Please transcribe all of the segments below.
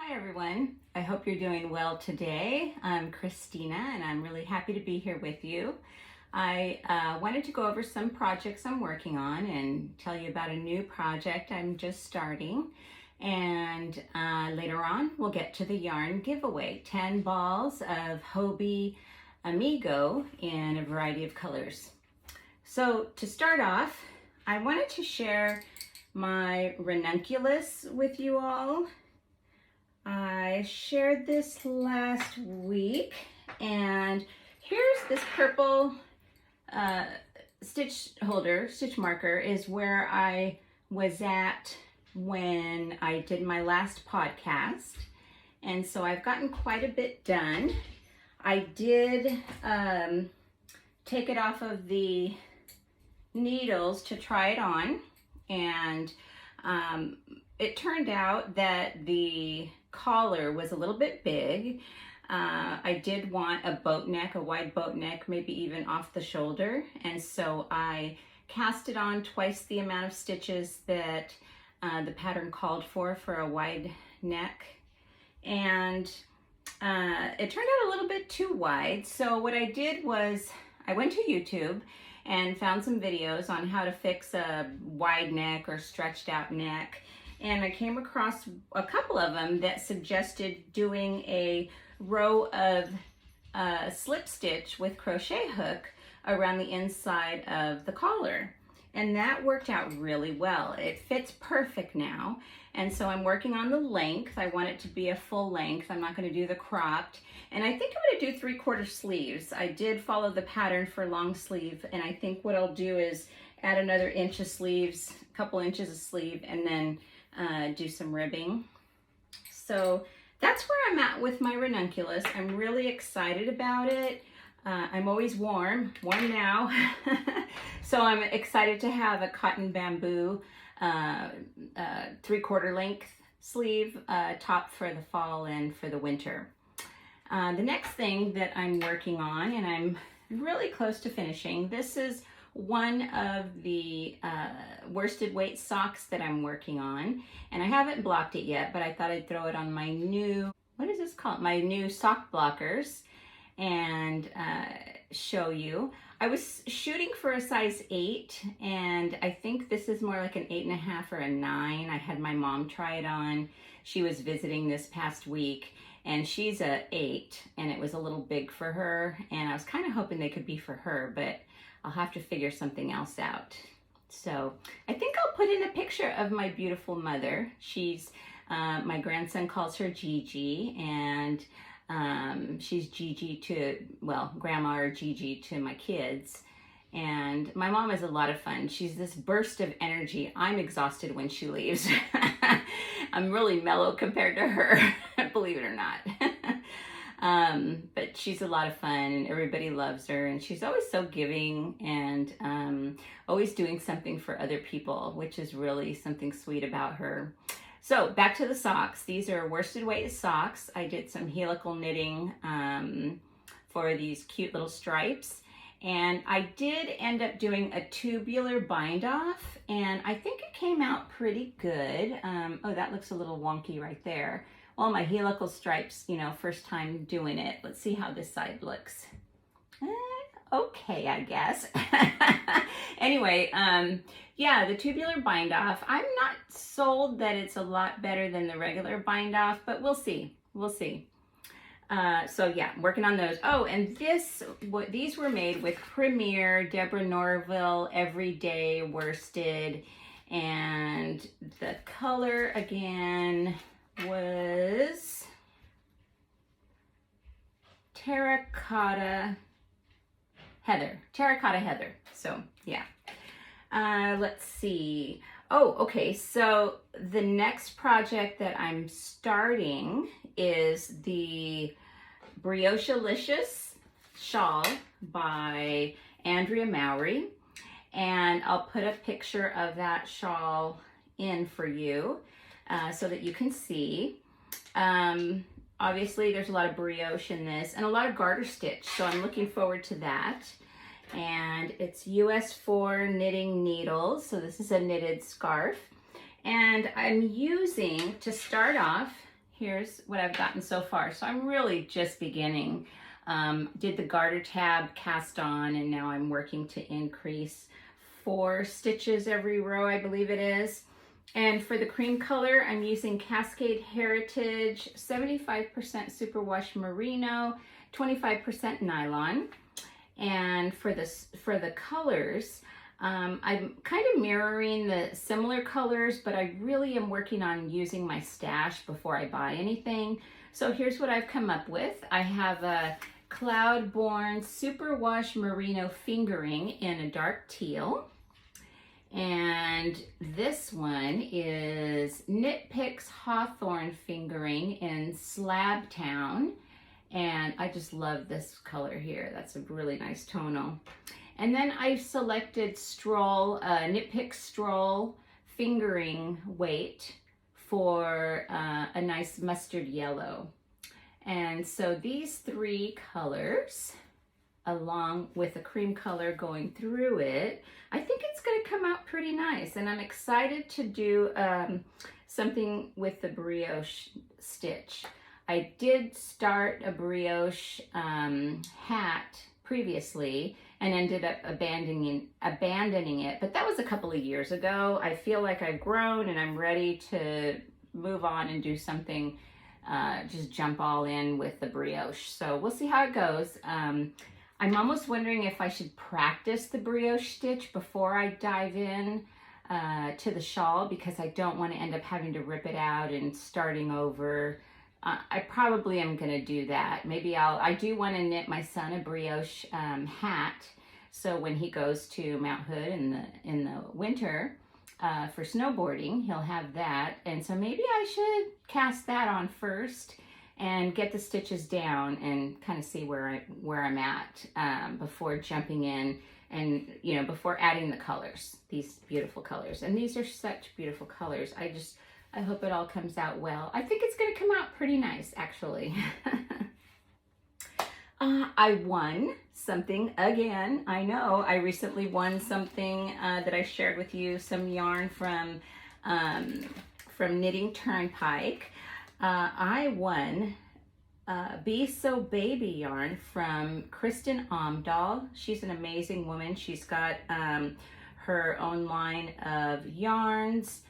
Hi everyone, I hope you're doing well today. I'm Christina and I'm really happy to be here with you. I wanted to go over some projects I'm working on and tell you about a new project I'm just starting. And later on we'll get to the yarn giveaway, 10 balls of Hobie Amigo in a variety of colors. So to start off, I wanted to share my Ranunculus with you all. I shared this last week, and here's this purple stitch marker is where I was at when I did my last podcast, and so I've gotten quite a bit done. I did take it off of the needles to try it on, and it turned out that the collar was a little bit big. I did want a boat neck, a wide boat neck, maybe even off the shoulder, and so I cast it on twice the amount of stitches that the pattern called for a wide neck, and it turned out a little bit too wide. So what I did was I went to YouTube and found some videos on how to fix a wide neck or stretched out neck. And I came across a couple of them that suggested doing a row of slip stitch with crochet hook around the inside of the collar. And that worked out really well. It fits perfect now. And so I'm working on the length. I want it to be a full length. I'm not going to do the cropped. And I think I'm going to do 3/4 sleeves. I did follow the pattern for long sleeve. And I think what I'll do is add another inch of sleeves, a couple inches of sleeve, and then do some ribbing. So that's where I'm at with my Ranunculus. I'm really excited about it. I'm always warm now. So I'm excited to have a cotton bamboo 3/4 length sleeve top for the fall and for the winter. The next thing that I'm working on, and I'm really close to finishing, this is one of the worsted weight socks that I'm working on, and I haven't blocked it yet, but I thought I'd throw it on my new, what is this called? My new sock blockers, and show you. I was shooting for a size 8, and I think this is more like an 8.5 or a 9. I had my mom try it on. She was visiting this past week, and she's a 8, and it was a little big for her, and I was kind of hoping they could be for her, but I'll have to figure something else out. So I think I'll put in a picture of my beautiful mother. She's, my grandson calls her Gigi, and she's Gigi to, well, Grandma or Gigi to my kids. And my mom is a lot of fun. She's this burst of energy. I'm exhausted when she leaves. I'm really mellow compared to her, believe it or not. But she's a lot of fun and everybody loves her, and she's always so giving and always doing something for other people, which is really something sweet about her. So back to the socks. These are worsted weight socks. I did some helical knitting for these cute little stripes, and I did end up doing a tubular bind off, and I think it came out pretty good. Oh, that looks a little wonky right there. Well, my helical stripes, you know, first time doing it. Let's see how this side looks. Okay, I guess. Anyway, yeah, the tubular bind off. I'm not sold that it's a lot better than the regular bind off, but we'll see. We'll see. So yeah, I'm working on those. Oh, and these were made with Premier Deborah Norville Everyday Worsted, and the color again was Terracotta Heather. So yeah, let's see. Oh, okay, so the next project that I'm starting is the Briochelicious shawl by Andrea Mowry, and I'll put a picture of that shawl in for you so that you can see. Obviously there's a lot of brioche in this and a lot of garter stitch, so I'm looking forward to that. And it's US 4 knitting needles, so this is a knitted scarf. And I'm using, to start off, here's what I've gotten so far. So I'm really just beginning. Did the garter tab cast on, and now I'm working to increase 4 stitches every row, I believe it is. And for the cream color, I'm using Cascade Heritage, 75% superwash merino, 25% nylon. And for the colors, I'm kind of mirroring the similar colors, but I really am working on using my stash before I buy anything. So here's what I've come up with. I have a Cloudborn Superwash Merino fingering in a dark teal. And this one is Knit Picks Hawthorne fingering in Slabtown. And I just love this color here. That's a really nice tonal. And then I've selected Stroll, Knit Pick Stroll fingering weight for a nice mustard yellow. And so these 3 colors, along with a cream color going through it, I think it's going to come out pretty nice. And I'm excited to do something with the brioche stitch. I did start a brioche hat previously and ended up abandoning it, but that was a couple of years ago. I feel like I've grown and I'm ready to move on and do something, just jump all in with the brioche. So we'll see how it goes. I'm almost wondering if I should practice the brioche stitch before I dive in to the shawl, because I don't want to end up having to rip it out and starting over. I probably am going to do that. Maybe I do want to knit my son a brioche hat, so when he goes to Mount Hood in the winter for snowboarding, he'll have that. And so maybe I should cast that on first and get the stitches down and kind of see where I'm at before jumping in and, you know, before adding the colors, these beautiful colors. And these are such beautiful colors. I hope it all comes out well. I think it's going to come out pretty nice, actually. I won something again. I know I recently won something that I shared with you, some yarn from Knitting Turnpike. I won Be So Baby yarn from Kristin Omdahl. She's an amazing woman. She's got her own line of yarns.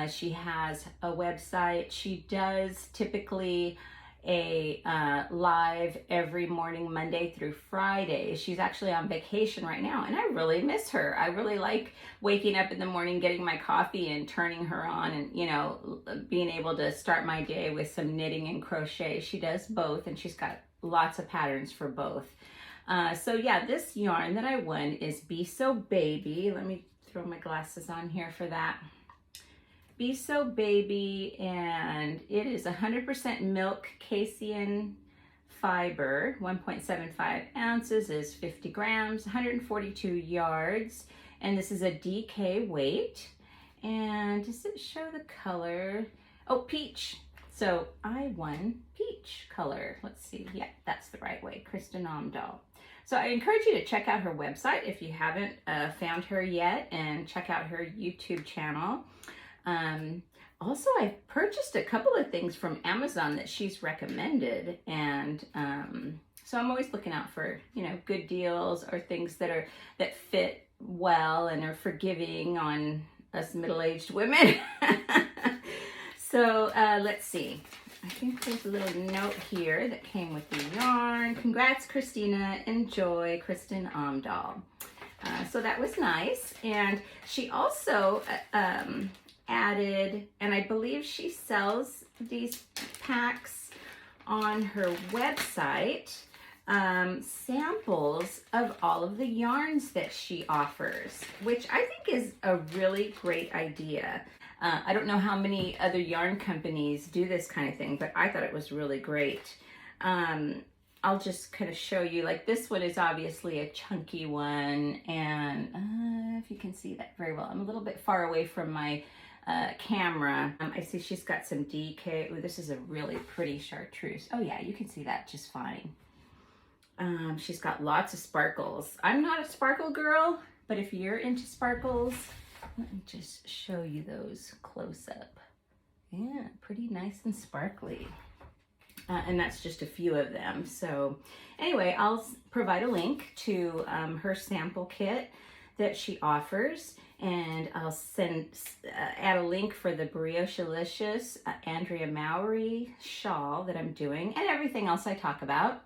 She has a website. She does typically a live every morning, Monday through Friday. She's actually on vacation right now, and I really miss her. I really like waking up in the morning, getting my coffee and turning her on, and, you know, being able to start my day with some knitting and crochet. She does both, and she's got lots of patterns for both. So yeah, this yarn that I won is Be So Baby. Let me throw my glasses on here for that. Be So Baby, and it is 100% milk casein fiber, 1.75 ounces is 50 grams, 142 yards, and this is a DK weight. And does it show the color? Oh, peach. So I won peach color. Let's see. Yeah, that's the right way. Kristin Omdahl. So I encourage you to check out her website if you haven't found her yet, and check out her YouTube channel. Also, I've purchased a couple of things from Amazon that she's recommended, and so I'm always looking out for, you know, good deals or things that fit well and are forgiving on us middle-aged women. So let's see. I think there's a little note here that came with the yarn. Congrats, Christina. Enjoy, Kristin Omdahl. So that was nice. And she also added, and I believe she sells these packs on her website, samples of all of the yarns that she offers, which I think is a really great idea. I don't know how many other yarn companies do this kind of thing, but I thought it was really great. I'll just kind of show you, like this one is obviously a chunky one, and if you can see that very well, I'm a little bit far away from my camera. I see she's got some DK. Ooh, this is a really pretty chartreuse. Oh yeah, you can see that just fine. She's got lots of sparkles. I'm not a sparkle girl, but if you're into sparkles, let me just show you those close up. Yeah, pretty nice and sparkly. And that's just a few of them. So anyway, I'll provide a link to her sample kit that she offers, and I'll add a link for the Briochelicious Andrea Mowry shawl that I'm doing, and everything else I talk about.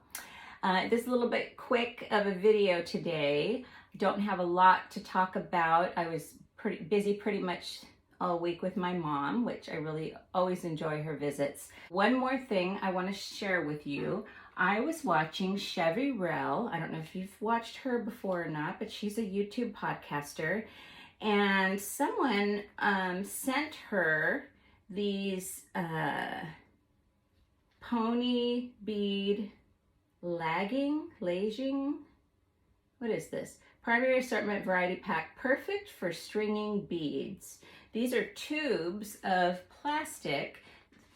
This is a little bit quick of a video today. I don't have a lot to talk about. I was pretty busy pretty much all week with my mom, which I really always enjoy her visits. One more thing I want to share with you. I was watching Chevy Rell. I don't know if you've watched her before or not, but she's a YouTube podcaster. And someone sent her these pony bead laging, what is this? Primary assortment variety pack, perfect for stringing beads. These are tubes of plastic,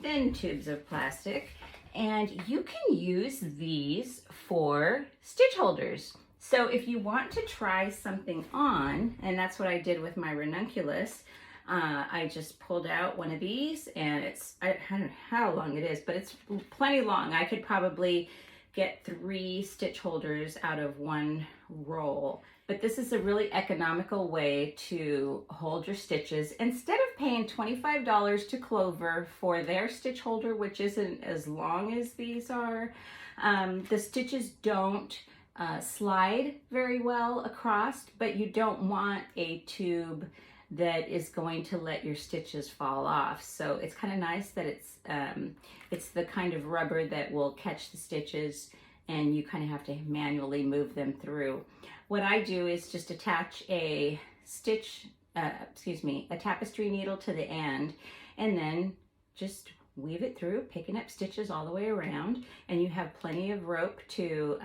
thin tubes of plastic, and you can use these for stitch holders. So if you want to try something on, and that's what I did with my Ranunculus, I just pulled out one of these, and I don't know how long it is, but it's plenty long. I could probably get 3 stitch holders out of one roll. But this is a really economical way to hold your stitches. Instead of paying $25 to Clover for their stitch holder, which isn't as long as these are, the stitches don't slide very well across, but you don't want a tube that is going to let your stitches fall off. So it's kind of nice that it's the kind of rubber that will catch the stitches, and you kind of have to manually move them through. What I do is just attach a tapestry needle to the end, and then just weave it through, picking up stitches all the way around, and you have plenty of rope to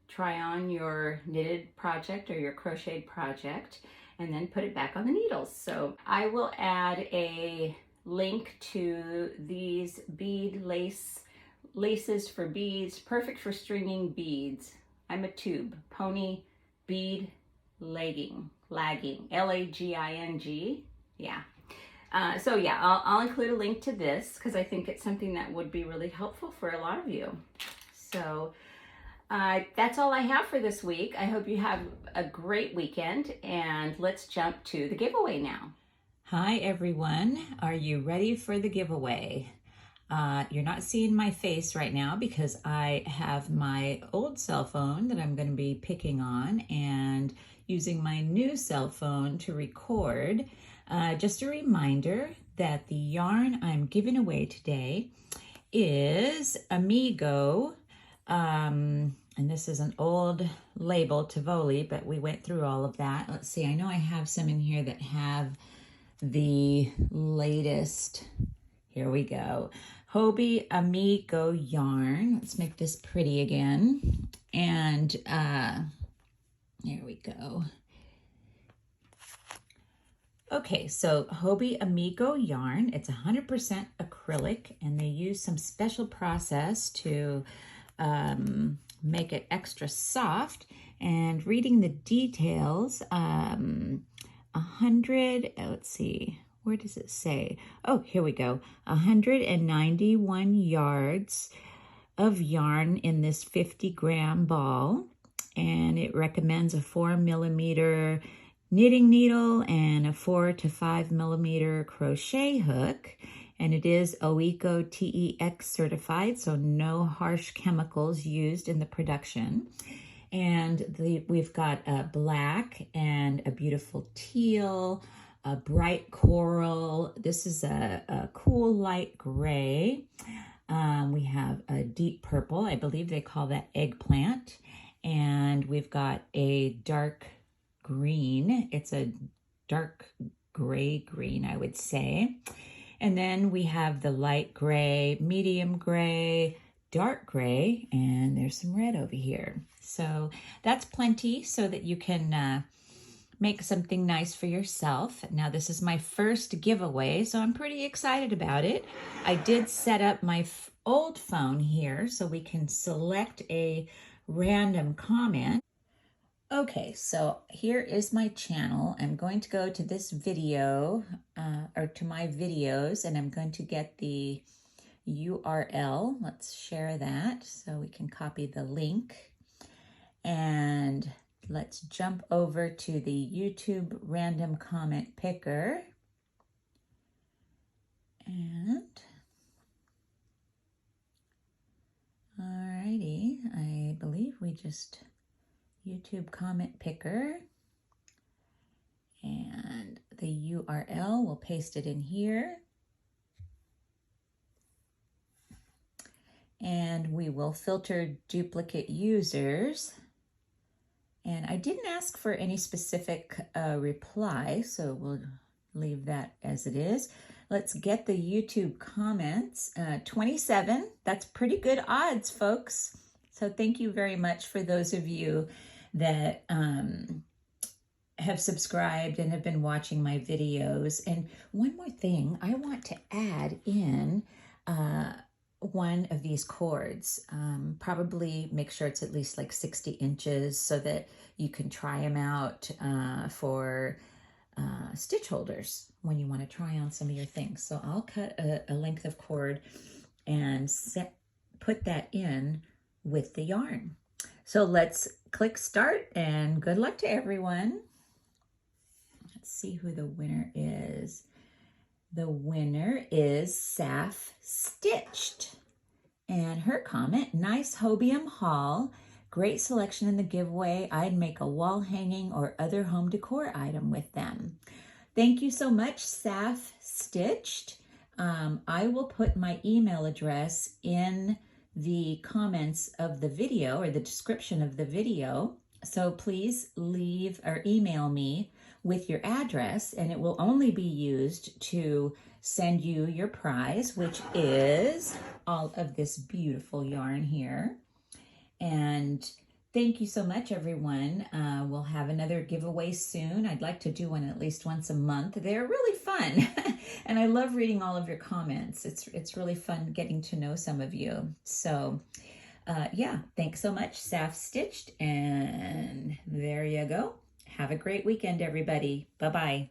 try on your knitted project or your crocheted project, and then put it back on the needles. So I will add a link to these bead laces for beads, perfect for stringing beads. I'm a tube, pony bead lagging, L-A-G-I-N-G, yeah. So yeah, I'll include a link to this because I think it's something that would be really helpful for a lot of you. So that's all I have for this week. I hope you have a great weekend, and let's jump to the giveaway now. Hi everyone, are you ready for the giveaway? You're not seeing my face right now because I have my old cell phone that I'm going to be picking on and using my new cell phone to record. Just a reminder that the yarn I'm giving away today is Amigo, and this is an old label, Tivoli, but we went through all of that. Let's see, I know I have some in here that have the latest. Here we go. Hobie Amigo yarn. Let's make this pretty again. And there we go. Okay, so Hobie Amigo yarn. It's 100% acrylic, and they use some special process to make it extra soft. And reading the details, 100, let's see, where does it say? Oh, here we go. 191 yards of yarn in this 50-gram ball. And it recommends a 4mm knitting needle and a 4 to 5mm crochet hook. And it is OECO TEX certified, so no harsh chemicals used in the production. And we've got a black and a beautiful teal, a bright coral. This is a cool light gray. We have a deep purple. I believe they call that eggplant. And we've got a dark green. It's a dark gray green, I would say. And then we have the light gray, medium gray, dark gray, and there's some red over here. So that's plenty so that you can make something nice for yourself. Now, this is my first giveaway, so I'm pretty excited about it. I did set up my old phone here so we can select a random comment. Okay, so here is my channel. I'm going to go to this video, or to my videos, and I'm going to get the URL. Let's share that so we can copy the link. And let's jump over to the YouTube random comment picker. And alrighty, I believe we just YouTube comment picker, and the URL, we'll paste it in here, and we will filter duplicate users. And I didn't ask for any specific reply, so we'll leave that as it is. Let's get the YouTube comments. 27, that's pretty good odds, folks. So thank you very much for those of you that have subscribed and have been watching my videos. And one more thing, I want to add in one of these cords. Probably make sure it's at least like 60 inches so that you can try them out for stitch holders when you want to try on some of your things. So I'll cut a length of cord and put that in with the yarn. So let's click start, and good luck to everyone. Let's see who the winner is. The winner is Saf Stitched. And her comment, nice hobium haul. Great selection in the giveaway. I'd make a wall hanging or other home decor item with them. Thank you so much, Saf Stitched. I will put my email address in the comments of the video, or the description of the video. So please leave or email me with your address, and it will only be used to send you your prize, which is all of this beautiful yarn here. And thank you so much, everyone. We'll have another giveaway soon. I'd like to do one at least once a month. They're really fun. And I love reading all of your comments. It's really fun getting to know some of you. So yeah, thanks so much, Saf Stitched. And there you go. Have a great weekend, everybody. Bye-bye.